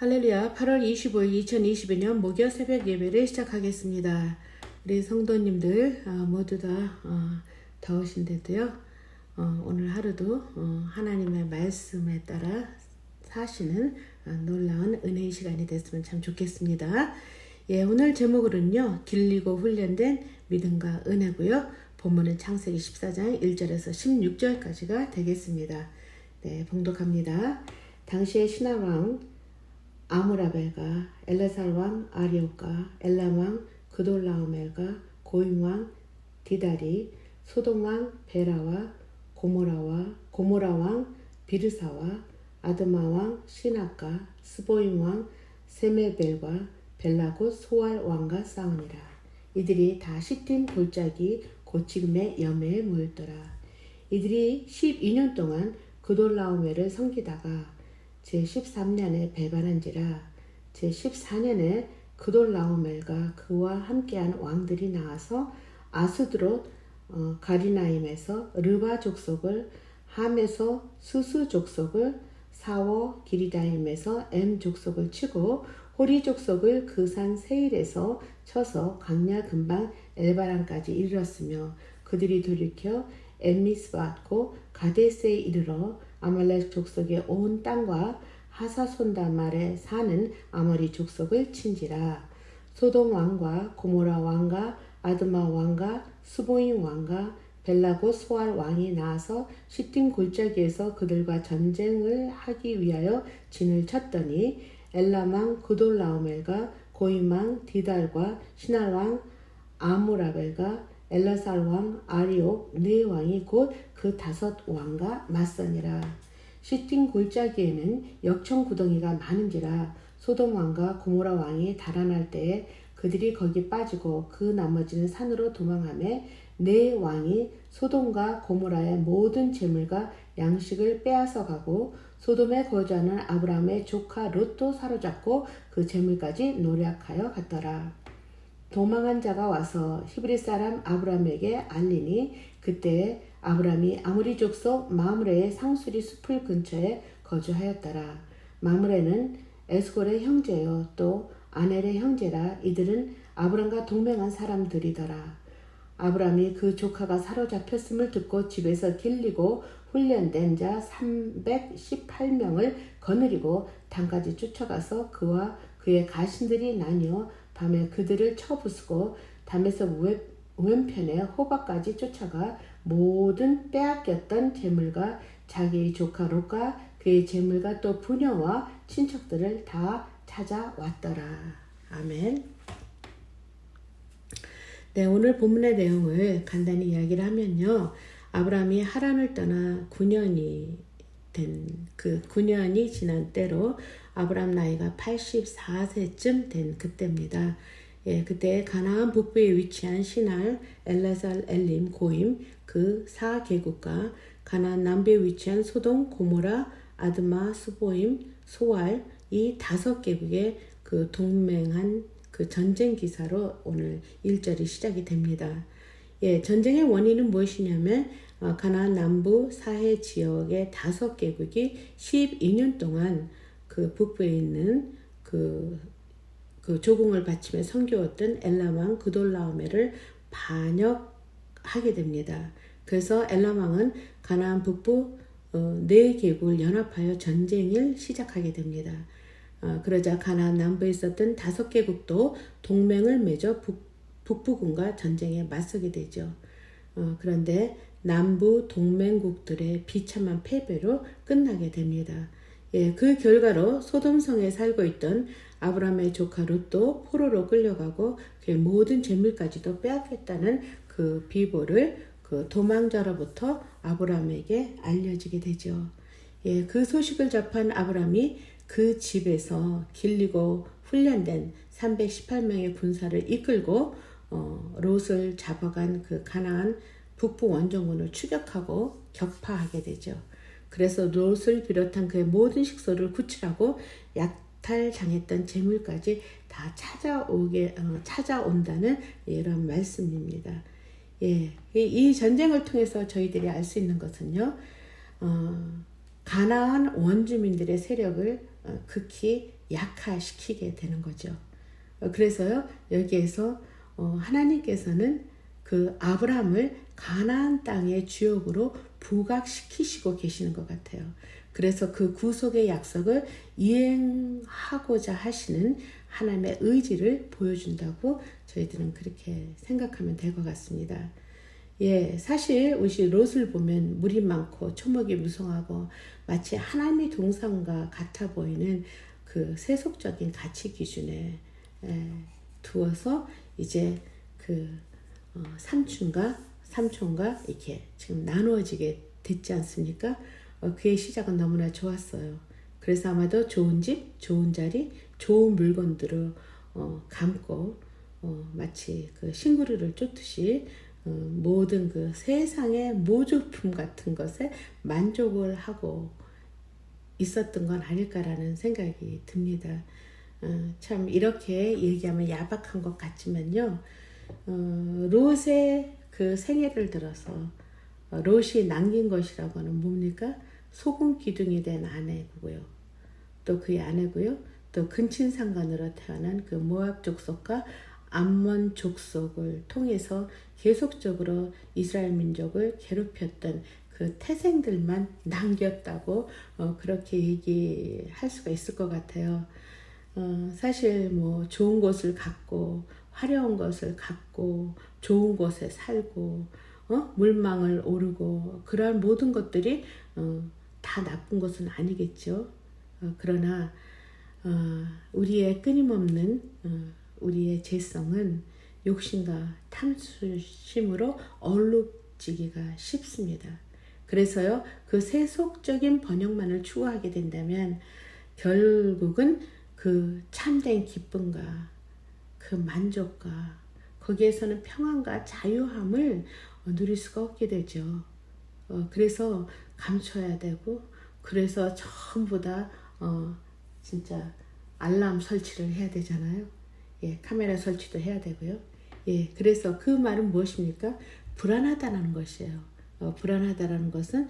할렐루야. 8월 25일 2022년 목요 새벽 예배를 시작하겠습니다. 우리 성도님들 모두 다 더우신데도요. 오늘 하루도 하나님의 말씀에 따라 사시는 놀라운 은혜의 시간이 됐으면 참 좋겠습니다. 예, 오늘 제목으로는요. 길리고 훈련된 믿음과 은혜고요. 본문은 창세기 14장 1절에서 16절까지가 되겠습니다. 네, 봉독합니다. 당시의 신하왕 아므라벨과 엘레살왕 아리옥과 엘람왕 그돌라오멜과 고임왕 디다리 소돔왕 베라와 고모라왕 비르사와 아드마왕 시낙과 스보임왕 세메벨과 벨라곳 소알왕과 싸우니라. 이들이 다 시팀 골짜기 곧 지금의 여매에 모였더라. 이들이 12년 동안 그돌라오멜을 섬기다가 제13년에 배반한지라 제14년에 그돌라오멜과 그와 함께한 왕들이 나와서 아스드롯 가리나임에서 르바 족속을, 함에서 수수 족속을, 사워 기리다임에서 엠 족속을 치고 호리 족속을 그 산 세일에서 쳐서 강야 근방 엘바란까지 이르렀으며 그들이 돌이켜 엠미스바고 가데스에 이르러 아말렉 족속의 온 땅과 하사손다말에 사는 아모리 족속을 친지라. 소돔 왕과 고모라 왕과 아드마 왕과 스보임 왕과 벨라고 소알 왕이 나와서 시팀 골짜기에서 그들과 전쟁을 하기 위하여 진을 쳤더니 엘람왕 그돌라오멜과 고임왕 디달과 신할왕 아므라벨과 엘라살왕 아리옥 네 왕이 곧 그 5왕과 맞서니라. 시팀 골짜기에는 역청 구덩이가 많은지라 소돔 왕과 고모라 왕이 달아날 때에 그들이 거기 빠지고 그 나머지는 산으로 도망하매 네 왕이 소돔과 고모라의 모든 재물과 양식을 빼앗아 가고 소돔에 거주하는 아브라함의 조카 롯도 사로잡고 그 재물까지 노략하여 갔더라. 도망한 자가 와서 히브리 사람 아브라함에게 알리니 그때 아브라함이 아모리 족속 마므레의 상수리 숲을 근처에 거주하였더라. 마므레는 에스골의 형제요 또 아넬의 형제라. 이들은 아브람과 동맹한 사람들이더라. 아브라함이 그 조카가 사로잡혔음을 듣고 집에서 길리고 훈련된 자 318명을 거느리고 단까지 쫓아가서 그와 그의 가신들이 나뉘어 밤에 그들을 쳐부수고 담에서 왼편에 호박까지 쫓아가 모든 빼앗겼던 재물과 자기의 조카 롯과 그의 재물과 또 부녀와 친척들을 다 찾아왔더라. 아멘. 네, 오늘 본문의 내용을 간단히 이야기를 하면요. 아브라함이 하란을 떠나 9년이 지난 때로 아브라함 나이가 84세쯤 된 그때입니다. 예, 그때 가나안 북부에 위치한 시날, 엘라살, 엘림, 고임 그 4개국과 가나안 남부에 위치한 소돔, 고모라, 아드마, 스보임, 소알 이 5개국의 그 동맹한 그 전쟁 기사로 오늘 1절이 시작이 됩니다. 예, 전쟁의 원인은 무엇이냐면 가나안 남부 사해 지역의 5개국이 12년 동안 그 북부에 있는 그 조공을 바치며 섬겨왔던 엘람왕 그돌라오멜을 반역하게 됩니다. 그래서 엘람왕은 가나안 북부 4개국을 연합하여 전쟁을 시작하게 됩니다. 그러자 가나안 남부에 있었던 5개국도 동맹을 맺어 북부군과 전쟁에 맞서게 되죠. 그런데 남부 동맹국들의 비참한 패배로 끝나게 됩니다. 예, 그 결과로 소돔성에 살고 있던 아브라함의 조카 롯도 포로로 끌려가고 그의 모든 재물까지도 빼앗겼다는 그 비보를 그 도망자로부터 아브라함에게 알려지게 되죠. 예, 그 소식을 접한 아브라함이 그 집에서 길리고 훈련된 318명의 군사를 이끌고 롯을 잡아간 그 가나안 북부 원정군을 추격하고 격파하게 되죠. 그래서 롯을 비롯한 그의 모든 식소를 구출하고 약탈당했던 재물까지 다 찾아온다는 이런 말씀입니다. 예, 이 전쟁을 통해서 저희들이 알 수 있는 것은요, 가나안 원주민들의 세력을 극히 약화시키게 되는 거죠. 그래서요, 여기에서 하나님께서는 그 아브라함을 가나안 땅의 주역으로 부각시키시고 계시는 것 같아요. 그래서 그 구속의 약속을 이행하고자 하시는 하나님의 의지를 보여준다고 저희들은 그렇게 생각하면 될 것 같습니다. 예, 사실 우리 롯을 보면 물이 많고 초목이 무성하고 마치 하나님의 동산과 같아 보이는 그 세속적인 가치 기준에 두어서 이제 그 삼촌과 이렇게 지금 나누어지게 됐지 않습니까? 그의 시작은 너무나 좋았어요. 그래서 아마도 좋은 집, 좋은 자리, 좋은 물건들을 감고 마치 그 신구류를 쫓듯이 모든 그 세상의 모조품 같은 것에 만족을 하고 있었던 건 아닐까라는 생각이 듭니다. 참 이렇게 얘기하면 야박한 것 같지만요. 롯의 그 생애를 들어서 롯이 남긴 것이라고 하는 뭡니까? 소금 기둥이 된 아내고요. 또 그의 아내고요. 또 근친상간으로 태어난 그 모압 족속과 암몬 족속을 통해서 계속적으로 이스라엘 민족을 괴롭혔던 그 태생들만 남겼다고 그렇게 얘기할 수가 있을 것 같아요. 사실 뭐 좋은 곳을 갖고 화려한 것을 갖고 좋은 곳에 살고 물망을 오르고 그러한 모든 것들이 다 나쁜 것은 아니겠죠. 그러나 우리의 끊임없는 우리의 죄성은 욕심과 탐심으로 얼룩지기가 쉽습니다. 그래서요, 그 세속적인 번영만을 추구하게 된다면 결국은 그 참된 기쁨과 그 만족과 거기에서는 평안과 자유함을 누릴 수가 없게 되죠. 그래서 감춰야 되고, 그래서 전부 다 진짜 알람 설치를 해야 되잖아요. 예, 카메라 설치도 해야 되고요. 예, 그래서 그 말은 무엇입니까? 불안하다는 것이에요. 불안하다는 것은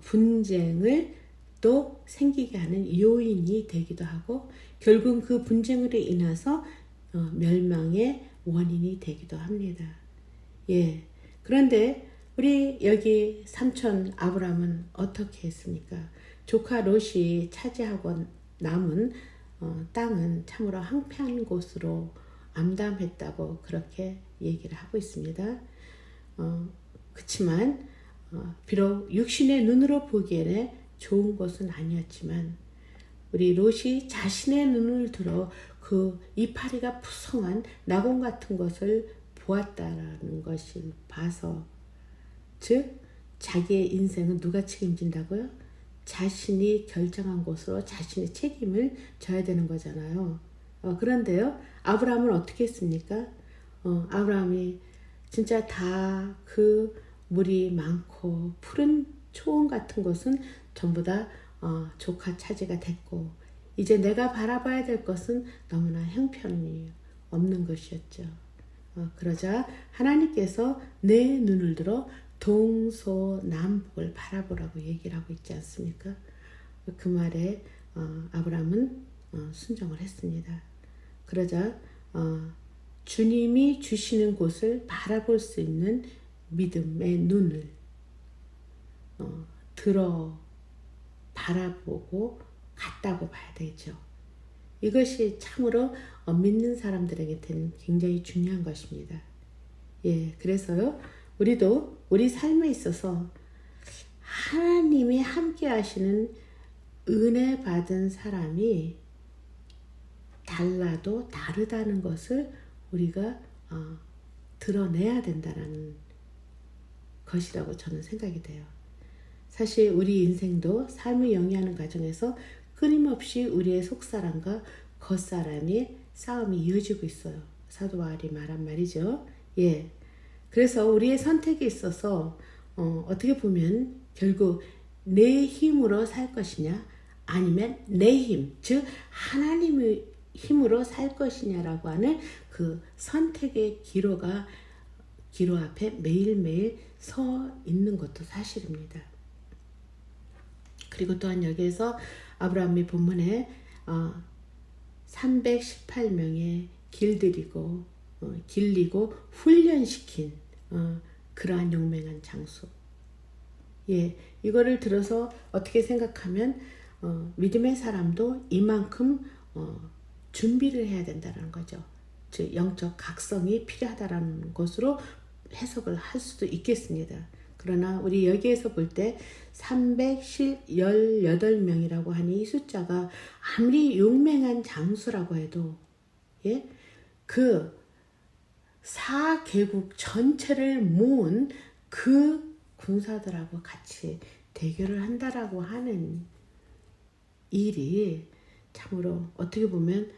분쟁을 또 생기게 하는 요인이 되기도 하고 결국 그 분쟁으로 인해서 멸망의 원인이 되기도 합니다. 예, 그런데 우리 여기 삼촌 아브라함은 어떻게 했습니까? 조카 롯이 차지하고 남은 땅은 참으로 황폐한 곳으로 암담했다고 그렇게 얘기를 하고 있습니다. 그렇지만 비록 육신의 눈으로 보기에는 좋은 것은 아니었지만 우리 롯이 자신의 눈을 들어 그 이파리가 푸성한 낙원 같은 것을 보았다라는 것을 봐서 즉 자기의 인생은 누가 책임진다고요? 자신이 결정한 것으로 자신의 책임을 져야 되는 거잖아요. 그런데요, 아브라함은 어떻게 했습니까? 아브라함이 진짜 다 그 물이 많고 푸른 초원 같은 것은 전부 다 조카 차지가 됐고 이제 내가 바라봐야 될 것은 너무나 형편이 없는 것이었죠. 그러자 하나님께서 내 눈을 들어 동서남북을 바라보라고 얘기를 하고 있지 않습니까? 그 말에 아브라함은 순종을 했습니다. 그러자 주님이 주시는 곳을 바라볼 수 있는 믿음의 눈을 들어 바라보고 갔다고 봐야 되죠. 이것이 참으로 믿는 사람들에게는 굉장히 중요한 것입니다. 예, 그래서요, 우리도 우리 삶에 있어서 하나님이 함께 하시는 은혜 받은 사람이 달라도 다르다는 것을 우리가 드러내야 된다는 것이라고 저는 생각이 돼요. 사실 우리 인생도 삶을 영위하는 과정에서 끊임없이 우리의 속사람과 겉사람의 싸움이 이어지고 있어요. 사도 바울이 말한 말이죠. 예. 그래서 우리의 선택에 있어서 어떻게 보면 결국 내 힘으로 살 것이냐 아니면 내 힘, 즉 하나님의 힘으로 살 것이냐라고 하는 그 선택의 기로 앞에 매일매일 서 있는 것도 사실입니다. 그리고 또한 여기에서 아브라함이 본문에 318명의 길들이고 길리고 훈련시킨 그러한 용맹한 장수. 예, 이거를 들어서 어떻게 생각하면 믿음의 사람도 이만큼 준비를 해야 된다는 거죠. 즉 영적 각성이 필요하다라는 것으로 해석을 할 수도 있겠습니다. 그러나 우리 여기에서 볼 때 318명이라고 하니 이 숫자가 아무리 용맹한 장수라고 해도 예? 그 4개국 전체를 모은 그 군사들하고 같이 대결을 한다라고 하는 일이 참으로 어떻게 보면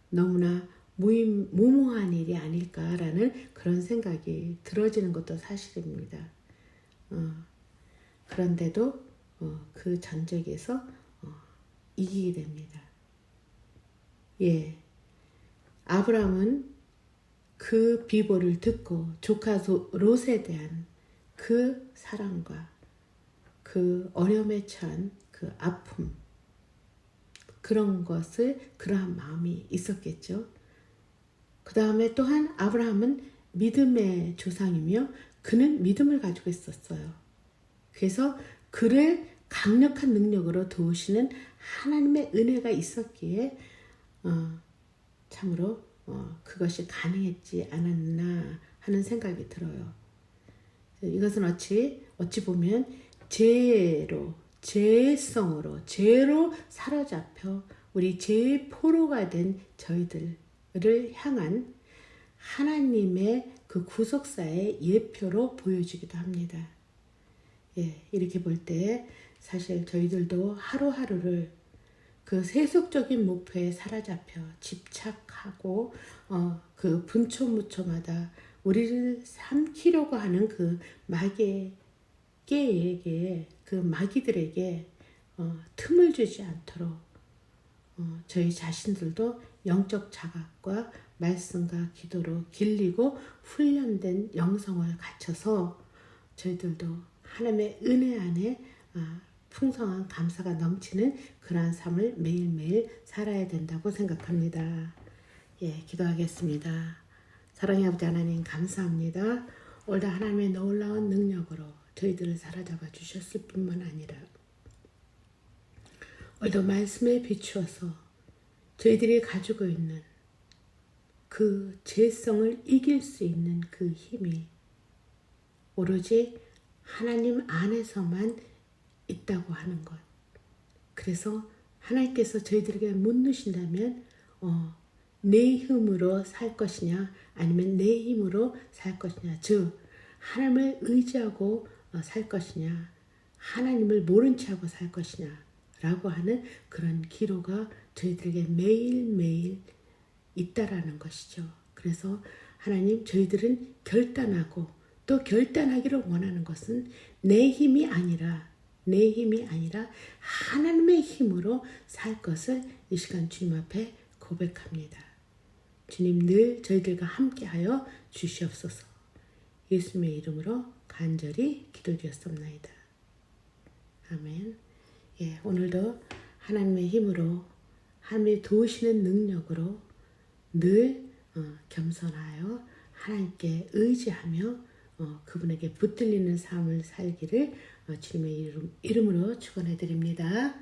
너무나 무모한 일이 아닐까라는 그런 생각이 들어지는 것도 사실입니다. 그런데도 그 전쟁에서 이기게 됩니다. 예, 아브라함은 그 비보를 듣고 조카 롯에 대한 그 사랑과 그 어려움에 처한 그 아픔, 그런 것을 그러한 마음이 있었겠죠. 그 다음에 또한 아브라함은 믿음의 조상이며 그는 믿음을 가지고 있었어요. 그래서 그를 강력한 능력으로 도우시는 하나님의 은혜가 있었기에 참으로 그것이 가능했지 않았나 하는 생각이 들어요. 이것은 어찌 보면 죄성으로 사로잡혀 우리 죄의 포로가 된 저희들을 향한 하나님의 그 구속사의 예표로 보여주기도 합니다. 예, 이렇게 볼 때 사실 저희들도 하루하루를 그 세속적인 목표에 사로잡혀 집착하고 그 분초무초마다 우리를 삼키려고 하는 그 마귀들에게 틈을 주지 않도록 저희 자신들도 영적 자각과 말씀과 기도로 길리고 훈련된 영성을 갖춰서 저희들도 하나님의 은혜 안에 풍성한 감사가 넘치는 그러한 삶을 매일매일 살아야 된다고 생각합니다. 예, 기도하겠습니다. 사랑의 아버지 하나님 감사합니다. 오늘도 하나님의 놀라운 능력으로 저희들을 사로잡아 주셨을 뿐만 아니라 오늘도 말씀에 비추어서 저희들이 가지고 있는 그 죄성을 이길 수 있는 그 힘이 오로지 하나님 안에서만 있다고 하는 것. 그래서 하나님께서 저희들에게 묻는다면 내 힘으로 살 것이냐 아니면 내 힘으로 살 것이냐, 즉 하나님을 의지하고 살 것이냐 하나님을 모른 채 하고 살 것이냐 라고 하는 그런 기로가 저희들에게 매일매일 있다라는 것이죠. 그래서 하나님, 저희들은 결단하고 또 결단하기를 원하는 것은 내 힘이 아니라 하나님의 힘으로 살 것을 이 시간 주님 앞에 고백합니다. 주님, 늘 저희들과 함께하여 주시옵소서. 예수님의 이름으로 간절히 기도드렸습니다. 아멘. 예, 오늘도 하나님의 힘으로 하나님의 도우시는 능력으로 늘 겸손하여 하나님께 의지하며 그분에게 붙들리는 삶을 살기를 주님의 이름으로 축원해 드립니다.